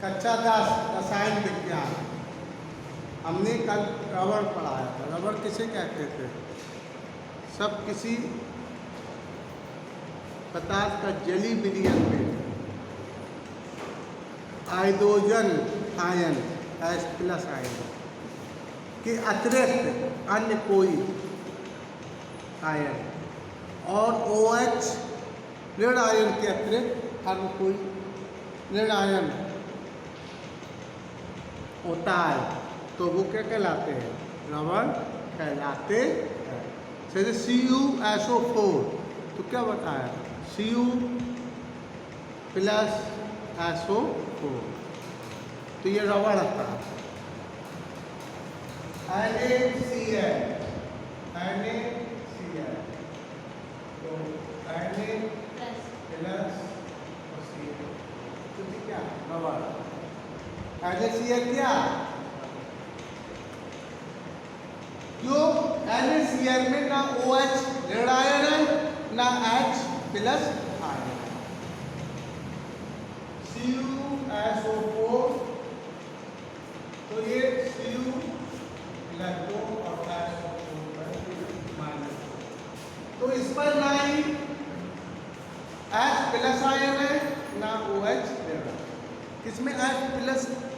कक्षा 10 रसायन विज्ञान। हमने कल रबड़ पढ़ाया था। रबड़ किसे कहते थे? सब किसी पदार्थ का जली विलयन में हाइड्रोजन आयन H+ आयन के अतिरिक्त अन्य कोई आयन और OH ऋण आयन के अतिरिक्त अन्य कोई ऋण आयन होता है तो वो क्या कहलाते हैं? रबड़ कहलाते हैं। जैसे CuSO4 तो क्या बताया? Cu+SO4 तो ये रबड़ आता है। NaCl तो Na+Cl तो क्या रबड़? NaCl क्या? जो NaCl में ना OH ऋण आयन है ना H+ आयन है। CuSO4 तो ये Cu +2 और SO4 तो इस पर ना ही H+ आयन है ना OH ऋण। किसमें H+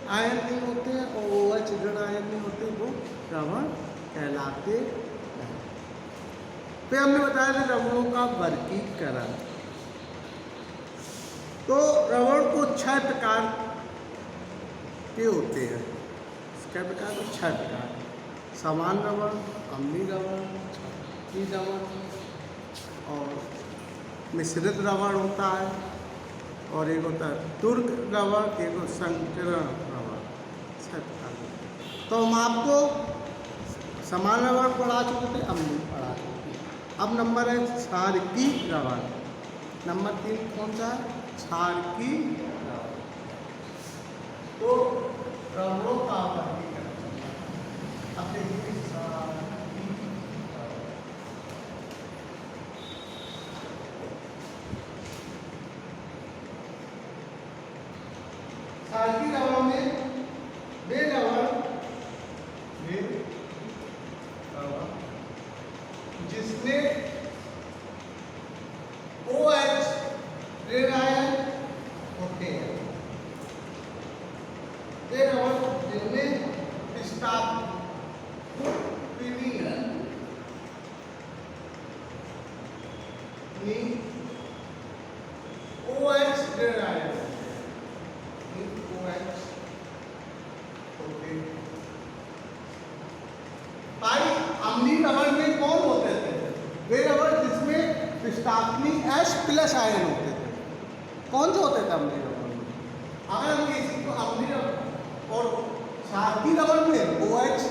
आयन नहीं होते हैं और OH ऋण आयन नहीं होते, वो रबड़ कहलाते हैं। फिर हमने बताया था रबड़ों का वर्गीकरण। तो रबड़ को 6 प्रकार के होते हैं। क्या प्रकार? 6 प्रकार। समान रबड़, अम्लीय रबड़, क्षारीय रबड़ और मिश्रित रबड़ होता है, और एक होता है तुर्क रबड़, एक संकीर्ण रबड़। 6 प्रकार। तो हम आपको समान रबड़ पढ़ा चुके थे, अम्लीय पढ़ा चुके थे। अब नंबर है क्षारकीय रबड़। नंबर 3 कौन सा है? क्षारकीय रबड़। तो रबड़ों का वर्गीकरण अब देखिए। क्षारकीय रबड़ों में वे रबड़ जिसमें OH ऋण आयन होते हैं। वे रबड़ जिनमें स्टापनी OH ऋण आयन OH होते हैं। भाई अम्लीय रबड़ में कौन होते थे? वे रबड़ जिसमें स्टापनी H+ आयन होते थे। कौन से होते थे अम्लीय रबड़ में? अगर हम किसी को अम्लीय और क्षारकीय रबड़ में OH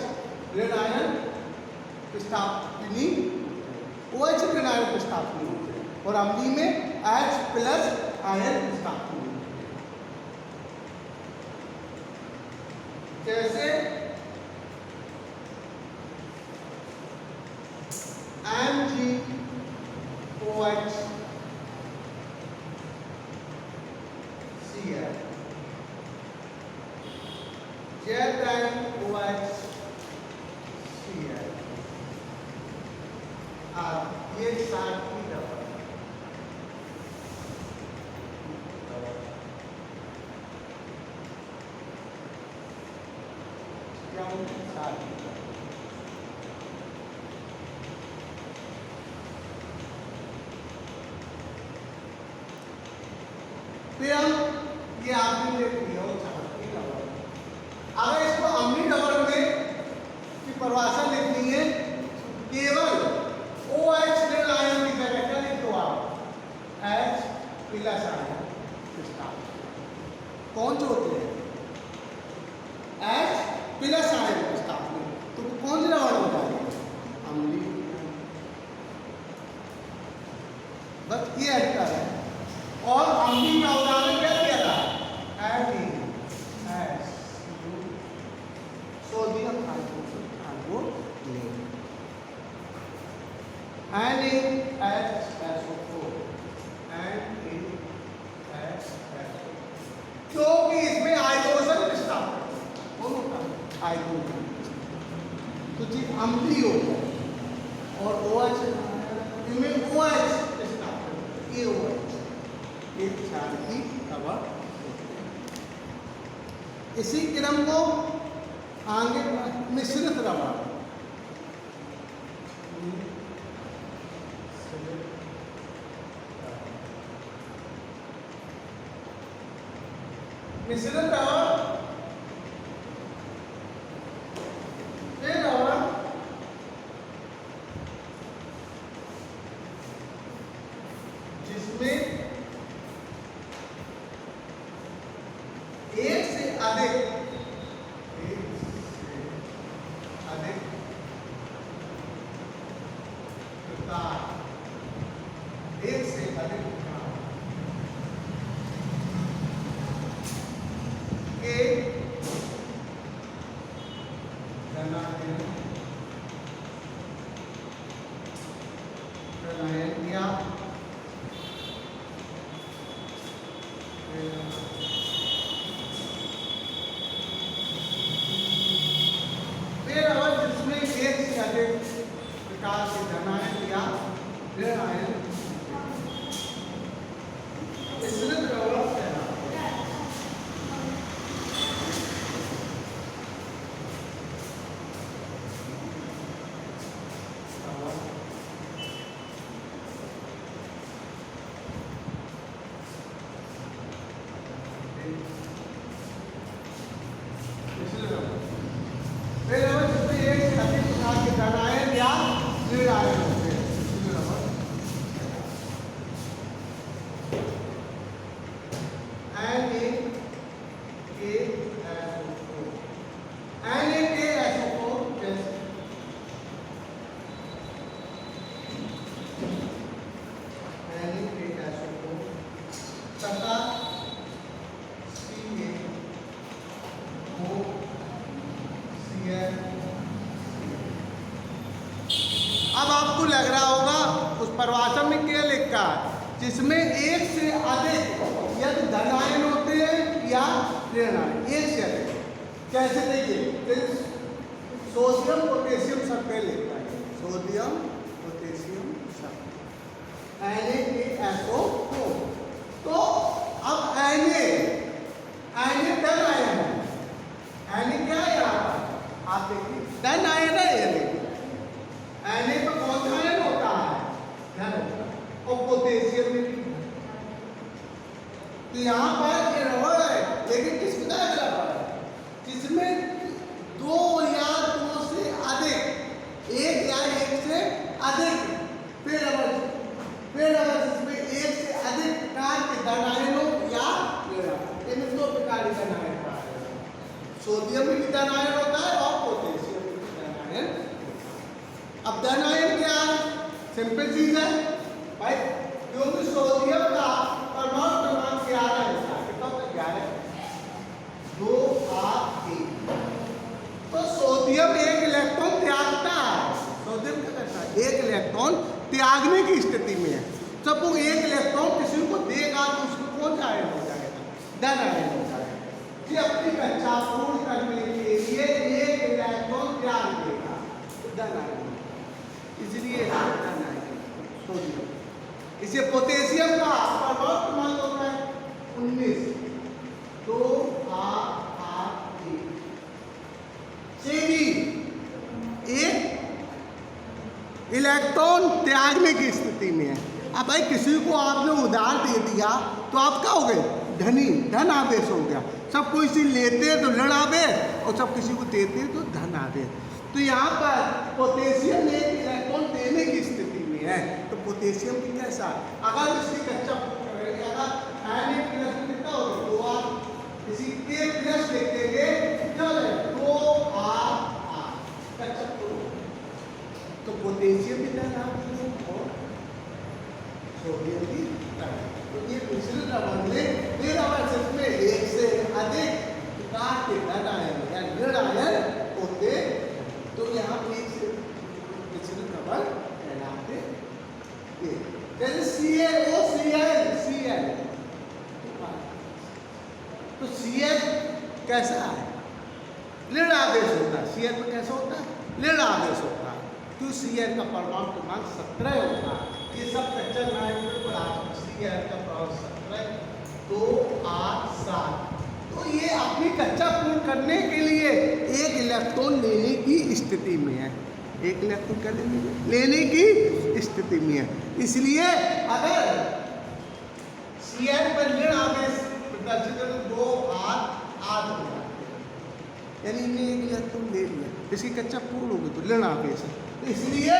ऋण आयन स्टापनी OH ऋण आयन स्टापनी होते हैं, और अम्लीय में H+ आयन स्टापनी होते हैं। जैसे MgOH Cl, ZnOH Cl ये क्षारकीय रबड़। क्या क्षारकीय रबड़? फिर हम ये आपने देख लिया क्षारकीय रबड़। अगर इसको अम्लीय रबड़ में की परिभाषा लिखनी है, केवल OH ऋण आयन की जगह क्या लिख दो आप? H+ ion. कौन से होते हैं? H+ आयन स्थापना। तो कौन से रबड़ होता है? अम्लीय। बस ये अंतर है। और अम्लीय का उदाहरण क्या दिया था? सोडियम हाइड्रोक्साइड NaHSO4 क्योंकि इसमें हाइड्रोजन, तो जी अम्लीय होता है। और OH इनमें OH ये OH एक क्षार की हवा होती है। इसी क्रम को आगे मिश्रित रवा, मिश्रित रवा जिसमें एक से अधिक प्रकार, एक से अधिक प्रकार के प्रलयन या जिसमें एक से अधिक प्रकार के धनायन या ऋणायन मिश्रित रवा अब आपको लग रहा होगा उस प्रवाचन में क्या लिखा है, जिसमें एक से अधिक यदि धनायन होते हैं या ऋणायन, एक से अधिक। कैसे देखिए, सोडियम पोटेशियम सब पे लिखा है, सोडियम पोटेशियम सब NaSO4। तो अब Na धनायन है, Na क्या है यहाँ पर आप देखिए धनायन है। ये देखिए Na तो कौन सा आयन होता है, धन होता है, और पोटेशियम में भी। तो यहाँ पर ये रबड़ है, लेकिन किस प्रकार का रबड़ है, जिसमें दो या दो से अधिक, एक या एक से अधिक पेड़ रबड़ जिसमें एक से अधिक प्रकार के धनायनों या इन दो प्रकार के धनायन पाए जाते हैं। सोडियम में भी धनायन होता है और पोटेशियम में भी धनायन। अब धनायन क्या है, सिंपल चीज है भाई, क्योंकि सोडियम का परमाणु क्रमांक 11 होता है, कितना होता है 11, 2 8 3। तो सोडियम एक इलेक्ट्रॉन त्यागता है, सोडियम क्या करता है, एक इलेक्ट्रॉन त्यागने की स्थिति में है। जब वो एक इलेक्ट्रॉन किसी को देगा तो उसको कौन सा आयन हो जाएगा, धनायन हो जाएगा। ये अपनी कक्षा पूर्ण करने के लिए एक इलेक्ट्रॉन त्याग देगा तो धनायन, इसलिए धनायन सोडियम। इसे पोटेशियम का परमाणु क्रमांक होता है 19, 2 8 8 3 से भी एक इलेक्ट्रॉन त्यागने की स्थिति में है। अब भाई किसी को आपने उधार दे दिया तो आप क्या हो गए, धनी, धन आवेश हो गया। सब कोई इसे लेते हैं तो ऋण आवेश, और सब किसी को देते हैं तो धन आवेश। तो यहाँ पर पोटेशियम एक इलेक्ट्रॉन देने की स्थिति में है, तो पोटेशियम की कैसा, अगर इसकी कच्चा करेंगे, अगर Na प्लस कितना होगा 2 8, इसी के प्लस लिखेंगे क्या है 2 8 8 कच्चा, तो पोटेशियम भी धन आवेश और सोडियम भी धन। तो ये मिश्रित रबड़ में जिसमें एक से अधिक प्रकार के धनायन या ऋणायन होते, तो यहाँ एक से मिश्रित रबड़ कहलाते हैं। जैसे CaOCl, तो Cl कैसा है, ऋण आदेश होता है। CL में कैसा होता है? ऋण आदेश होता है। तो CL का परमाणु क्रमांक 17 होता है। ये सब कच्चा नाइट्रोजन पदार्थ CL का परमाणु 17 2 8 7। तो ये अपनी कच्चा पूर्ण करने के लिए एक इलेक्ट्रॉन लेने की स्थिति में है। एक इलेक्ट्रॉन क्या लेने की स्थिति में है। इसलिए अगर CL पर ऋण आदेश प्रदर्शित करें 2 8 8 हो जाते हैं, यानी इन्हें एक इलेक्ट्रॉन ले लिया, इसकी कच्चा पूर्ण होगी तो ऋण आदेश है। तो इसलिए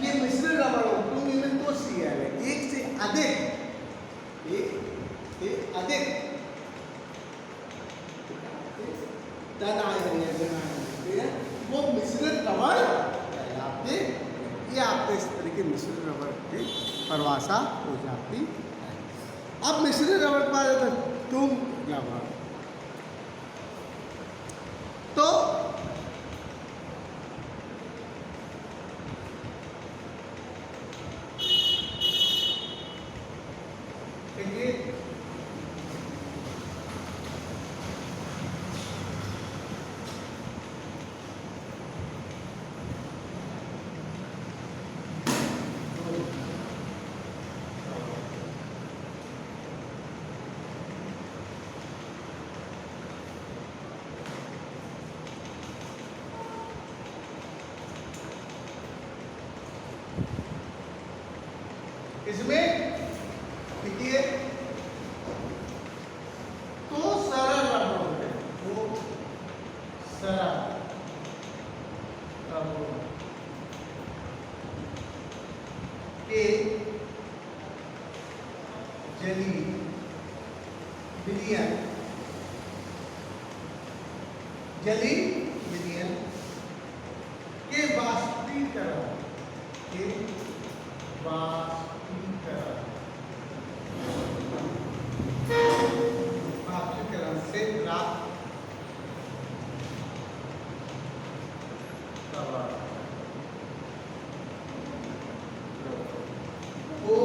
ये मिश्र रबड़ क्योंकि इनमें 2 CL है, एक से अधिक, एक अधिक वो मिश्रित रबड़ कहलाते। ये आपके इस तरह के मिश्रित रबड़ की परिभाषा हो जाती है। अब मिश्रित रबड़ पर तुम रबड़ तो इसमें देखिए तो सरल रबड़ होते हैं, तो सरल रबड़ के जली विलयन के वाष्पीकरण से प्राप्त को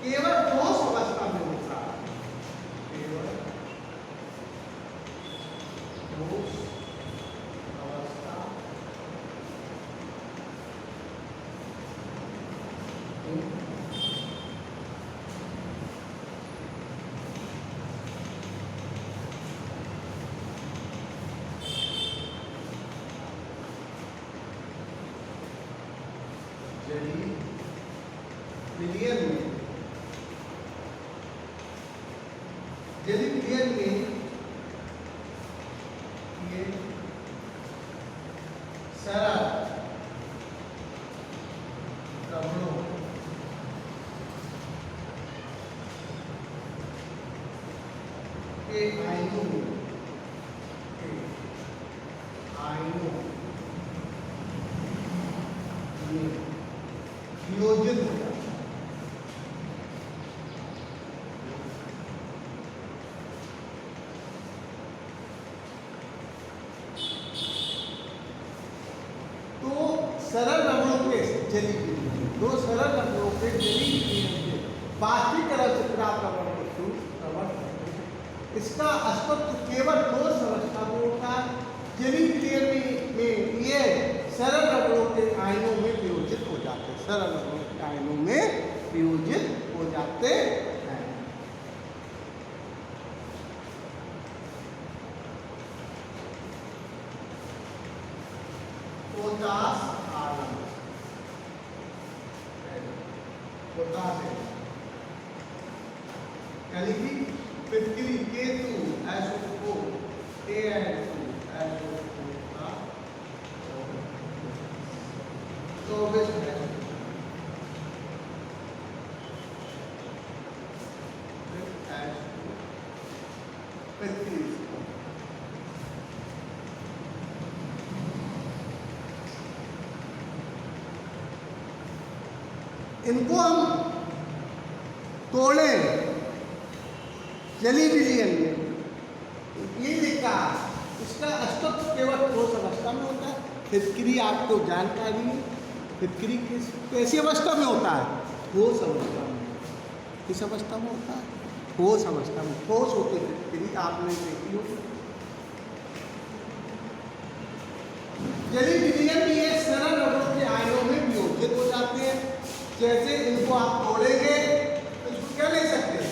केवल ठोस अवस्था में होता है, केवल ठोस अवस्था जली विलयन में ये सरल रबड़ों के आयनों में वियोजित हो जाता है। सरल रबड़ों के जली दो सरल रबड़ों के जली वाष्पीकरण से प्राप्त रबड़ को शुद्ध रबड़ कहते हैं। इसका अस्तित्व केवल ठोस अवस्था में होता है। जली क्रिया में ये सरल रबड़ों के आयनों में वियोजित हो जाते हैं, सरल रबड़ों के आयनों में वियोजित हो जाते हैं। पोटास यानी कि पृथ्वी केतु SO4 AN2 SO4 का 24 है। इनको हम तोड़े जली विलियन में, ये लिखा इसका अस्तित्व केवल ठोस अवस्था में होता है। फिटकरी आपको जानकारी है, फिटकरी कैसी अवस्था में होता है? ठोस अवस्था में। किस अवस्था में होता है? ठोस अवस्था में। ठोस होती है फिटकरी, आपने देखी होगी। जली विलियन भी ये सरल रबड़ों के आयनों में वियोजित हो जाते हैं। जैसे इनको आप तोड़ेंगे तो इसको क्या ले सकते हैं?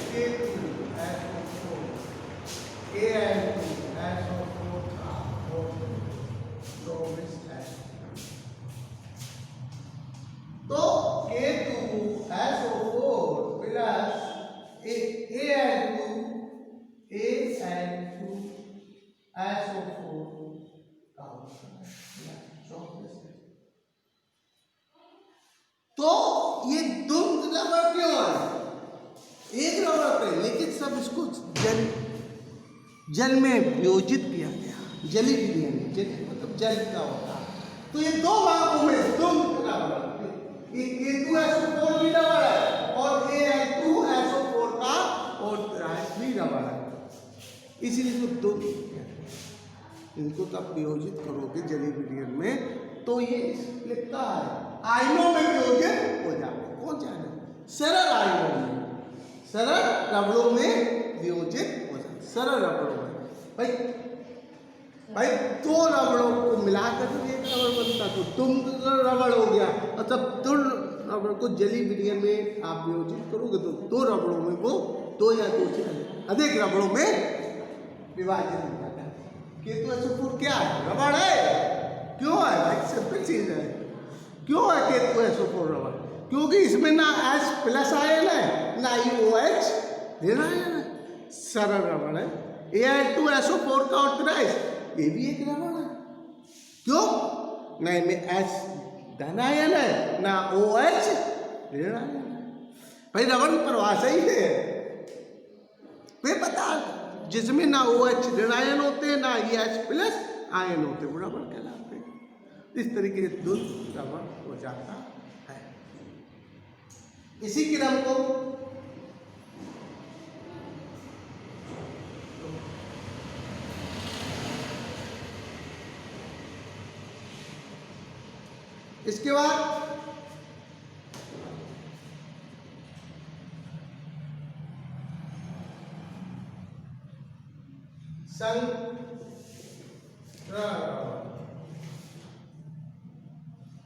तो K2SO4 प्लस AN2SO4 तो ये दो रबड़ क्यों है? एक रबड़ पे, लेकिन सब इसको जल में वियोजित किया गया। जली विलियन, जल मतलब जल का होता है। तो ये दो भागों में दो रबड़, K2SO4 भी रबड़ है और AN2SO4 का और भी रबड़ है, इसीलिए इसको दो इनको तब वियोजित करोगे जली विलियन में तो ये लिखता है आयनों में वियोजित हो जाते। कौन जाने? सरल आयनों में, सरल रबड़ों में वियोजित हो जाते। सरल रबड़ों में भाई दो रबड़ों को मिलाकर तो एक रबड़ बनता, तो तुम रबड़ हो गया। और तब दो रबड़ को जली विलियन में आप वियोजित करोगे तो दो रबड़ों में वो दो या दो से अधिक रबड़ों में विभाजित हो जाता है। K2SO4 क्या है? रबड़ है। क्यों है भाई? सिंपल चीज है। क्यों है K2SO4 रबड़? क्योंकि इसमें ना H+ आयन है ना ही OH ऋण आयन है। सरल रबड़ है। An2SO4 का ऑर्गेनाइज ये भी एक रबड़ है। क्यों? ना इनमें H धन आयन है ना OH ऋण आयन है। भाई रबड़ परिभाषा ही है वे पता, जिसमें ना OH ऋण आयन होते हैं ना ही H+ आयन होते, वो रबड़ कहलाते हैं। इस तरीके से दो रबड़ हो जाता है। इसी क्रम को इसके बाद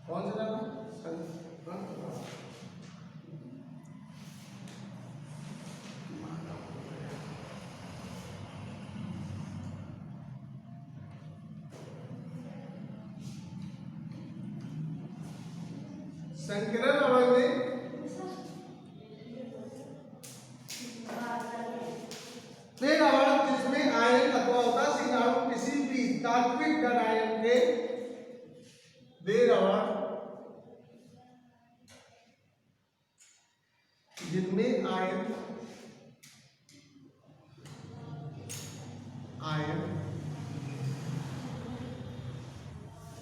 कौन सा रबड़? संकरण रबड़ में वे रबड़ जिसमें आयन अथवा उदासीन अणु किसी भी तात्विक धन आयन के, वे रबड़ जिनमें आयन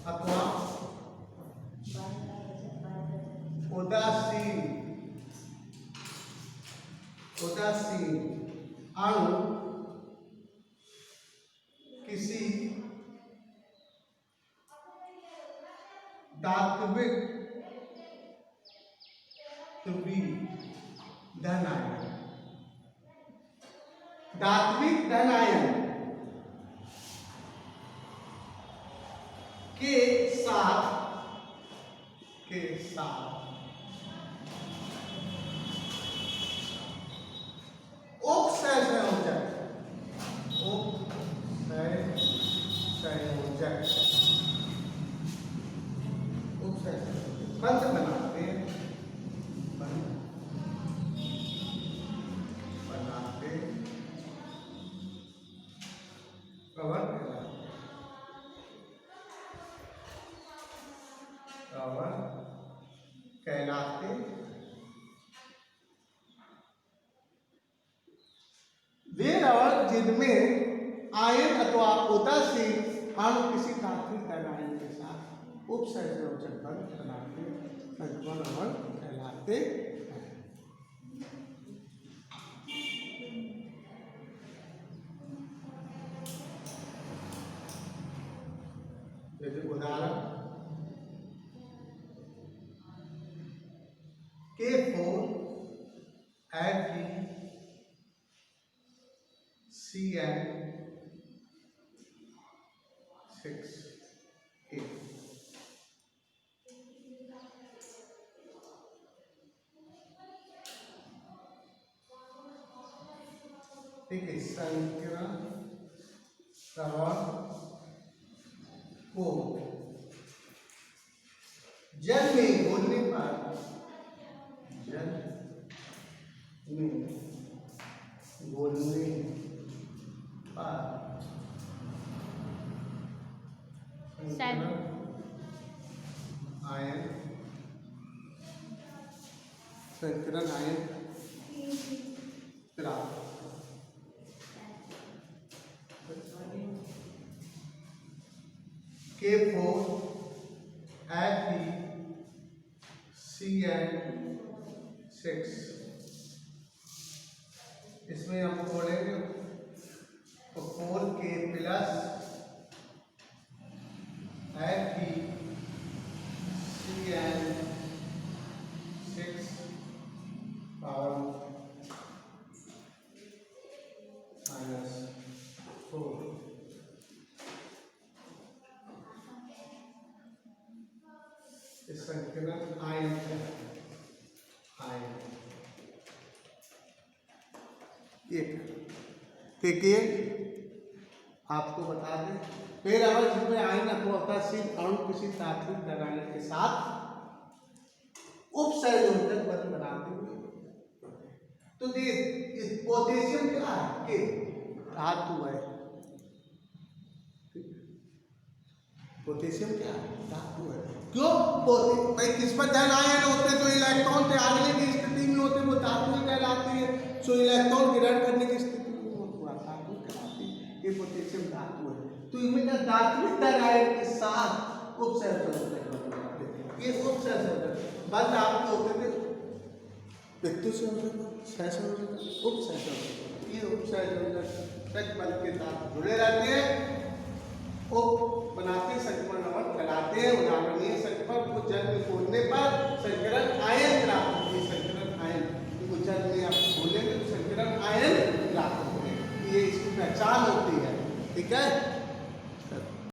अथवा उदासीन अणु किसी धात्विक धन आयन, धात्विक धन आयन के साथ बंध बनाते कवर कहलाते वे रबड़ जिनमें आयन अथवा उदासीन अणु किसी तात्विक रासायनिक के साथ उपसंयोजन बनाते संक्रमण अणु कहलाते हैं। जैसे उदाहरण K4FeCN6A। ठीक है, संकीर्ण लवण को जल में घोलने पर आयन संकीर्ण आयन प्राप्त K4FeCN6। इसमें हम बोलेंगे तो 4K प्लस FeCN6 पावर -4। इस संकीर्ण आयन देखिए आपको बता दें, फिर अगर जिसमें आयन अथवा उदासीन अणु किसी तात्विक रासायनिक के साथ उपसंयोजक बंध बनाते हुए, तो पोटेशियम क्या है कि धातु है। पोटेशियम क्या है? धातु है। क्यों? भाई किस पर ध्यान आयन होते तो इलेक्ट्रॉन के आगले की स्थिति में होते वो धातु कहलाती है। सो इलेक्ट्रॉन ग्रहण करने की स्थिति में वो धातु कहलाती है। ये पोटेशियम धातु है। तो इनमें धात्विक आयन के साथ उपसंयोजक ये उपसंयोजक बंद आपके होते थे उपसंयोजक ये उपसंयोजक बल के साथ जुड़े रहते हैं, उप बनाते संक्रमण अणु कहलाते हैं। उदाहरणीय संक्रमण को जल में घोलने पर संकीर्ण आयन प्राप्त होते हैं। संकीर्ण आयन को जल में आप घोलेंगे तो संकीर्ण आयन प्राप्त होते हैं। ये इसकी पहचान होती है। ठीक है।